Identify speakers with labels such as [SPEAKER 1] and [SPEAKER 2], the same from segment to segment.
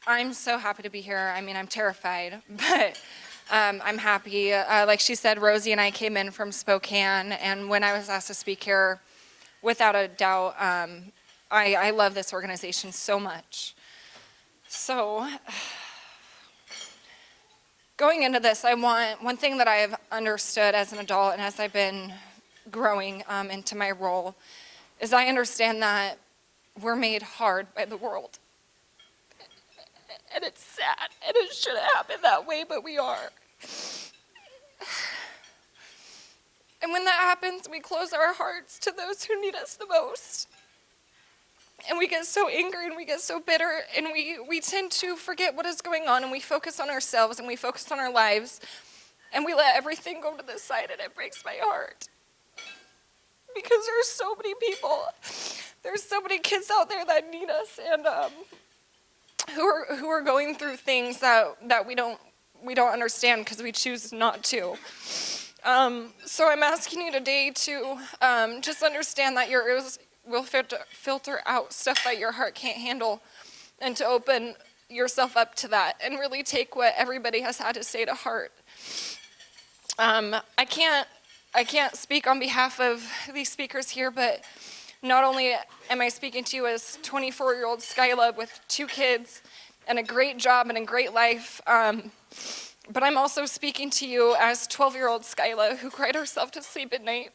[SPEAKER 1] I'm so happy to be here. I mean, I'm terrified, but I'm happy. Like she said, Rosie and I came in from Spokane, and when I was asked to speak here, without a doubt, I love this organization so much. So going into this, one thing that I have understood as an adult and as I've been growing into my role is I understand that we're made hard by the world. And it's sad, and it shouldn't happen that way, but we are. And when that happens, we close our hearts to those who need us the most. And we get so angry and we get so bitter, and we tend to forget what is going on, and we focus on ourselves and we focus on our lives, and we let everything go to the side, and it breaks my heart. Because there's so many people, there's so many kids out there that need us, and who are going through things that we don't understand because we choose not to. So I'm asking you today to just understand that your ears will filter out stuff that your heart can't handle, and to open yourself up to that and really take what everybody has had to say to heart. I can't speak on behalf of these speakers here, but not only am I speaking to you as 24-year-old Skyla with 2 kids and a great job and a great life, but I'm also speaking to you as 12-year-old Skyla who cried herself to sleep at night.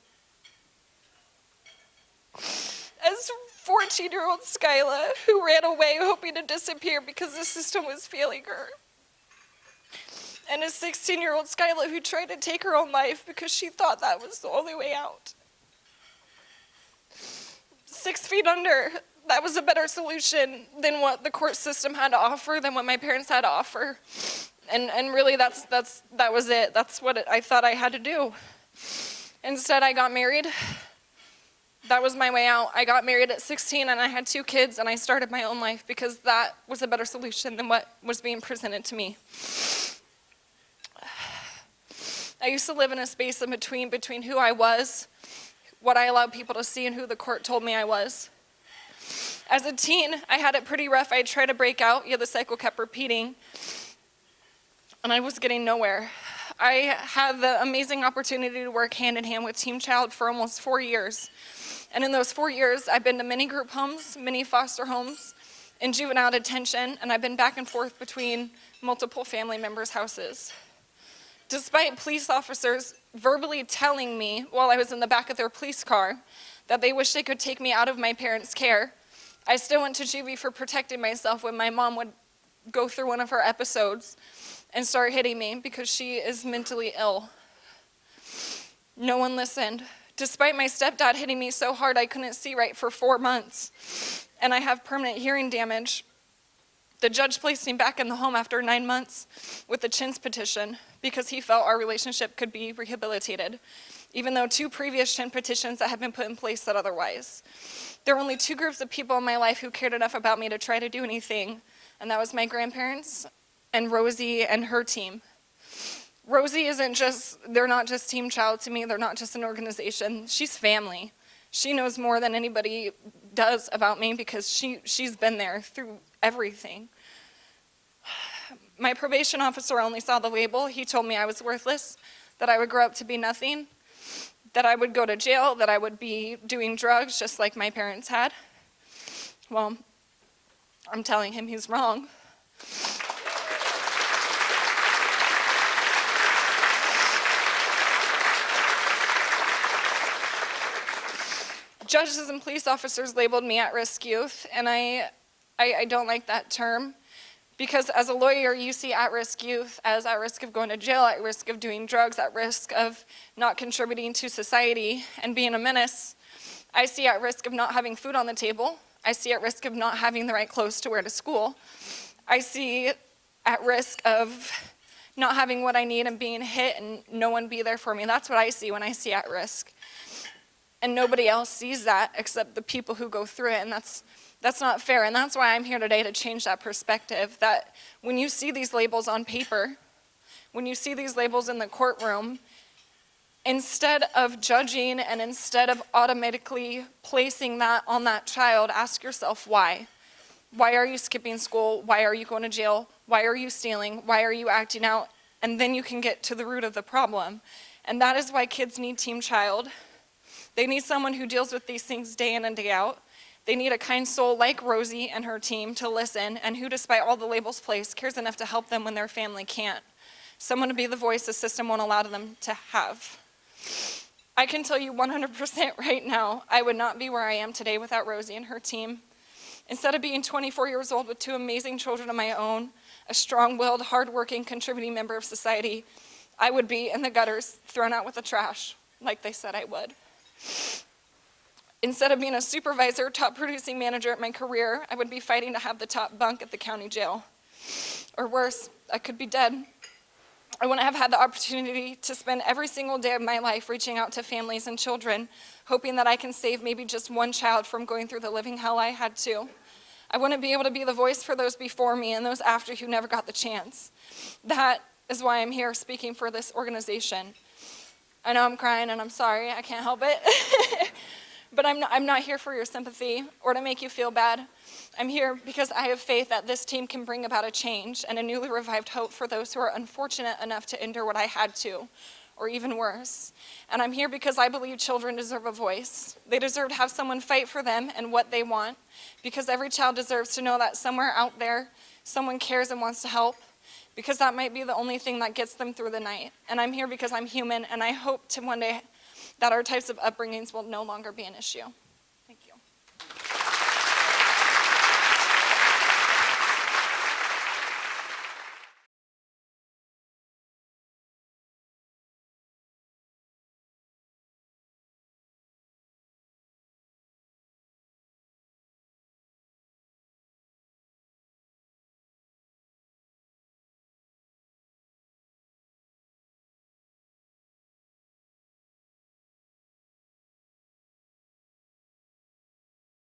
[SPEAKER 1] As 14-year-old Skyla who ran away hoping to disappear because the system was failing her. And a 16-year-old Skyla who tried to take her own life because she thought that was the only way out. 6 feet under, that was a better solution than what the court system had to offer, than what my parents had to offer. And really that was it. That's what I thought I had to do. Instead, I got married. That was my way out. I got married at 16 and I had 2 kids, and I started my own life because that was a better solution than what was being presented to me. I used to live in a space in between who I was, what I allowed people to see, and who the court told me I was. As a teen, I had it pretty rough. I tried to break out, yet the cycle kept repeating, and I was getting nowhere. I had the amazing opportunity to work hand in hand with TeamChild for almost 4 years. And in those 4 years, I've been to many group homes, many foster homes, and juvenile detention, and I've been back and forth between multiple family members' houses. Despite police officers verbally telling me while I was in the back of their police car that they wish they could take me out of my parents' care, I still went to juvie for protecting myself when my mom would go through one of her episodes and start hitting me because she is mentally ill. No one listened. Despite my stepdad hitting me so hard I couldn't see right for 4 months, and I have permanent hearing damage, the judge placed me back in the home after 9 months with a CHINS petition because he felt our relationship could be rehabilitated, even though 2 previous CHIN petitions that had been put in place said otherwise. There were only 2 groups of people in my life who cared enough about me to try to do anything, and that was my grandparents and Rosie and her team. Rosie they're not just TeamChild to me, they're not just an organization, she's family. She knows more than anybody does about me because she's been there through everything. My probation officer only saw the label. He told me I was worthless, that I would grow up to be nothing, that I would go to jail, that I would be doing drugs just like my parents had. Well, I'm telling him he's wrong. Judges and police officers labeled me at-risk youth, and I don't like that term, because as a lawyer, you see at-risk youth as at risk of going to jail, at risk of doing drugs, at risk of not contributing to society and being a menace. I see at risk of not having food on the table. I see at risk of not having the right clothes to wear to school. I see at risk of not having what I need and being hit and no one be there for me. That's what I see when I see at risk. And nobody else sees that except the people who go through it, and that's not fair. And that's why I'm here today, to change that perspective, that when you see these labels on paper, when you see these labels in the courtroom, instead of judging and instead of automatically placing that on that child, ask yourself why. Why are you skipping school? Why are you going to jail? Why are you stealing? Why are you acting out? And then you can get to the root of the problem. And that is why kids need TeamChild. They need someone who deals with these things day in and day out. They need a kind soul like Rosie and her team to listen, and who, despite all the labels placed, cares enough to help them when their family can't. Someone to be the voice the system won't allow them to have. I can tell you 100% right now, I would not be where I am today without Rosie and her team. Instead of being 24 years old with 2 amazing children of my own, a strong-willed, hard-working, contributing member of society, I would be in the gutters, thrown out with the trash, like they said I would. Instead of being a supervisor, top producing manager at my career, I would be fighting to have the top bunk at the county jail. Or worse, I could be dead. I wouldn't have had the opportunity to spend every single day of my life reaching out to families and children, hoping that I can save maybe just one child from going through the living hell I had to. I wouldn't be able to be the voice for those before me and those after who never got the chance. That is why I'm here speaking for this organization. I know I'm crying and I'm sorry, I can't help it. But I'm not here for your sympathy or to make you feel bad. I'm here because I have faith that this team can bring about a change and a newly revived hope for those who are unfortunate enough to endure what I had to, or even worse. And I'm here because I believe children deserve a voice. They deserve to have someone fight for them and what they want, because every child deserves to know that somewhere out there, someone cares and wants to help, because that might be the only thing that gets them through the night. And I'm here because I'm human, and I hope to one day that our types of upbringings will no longer be an issue.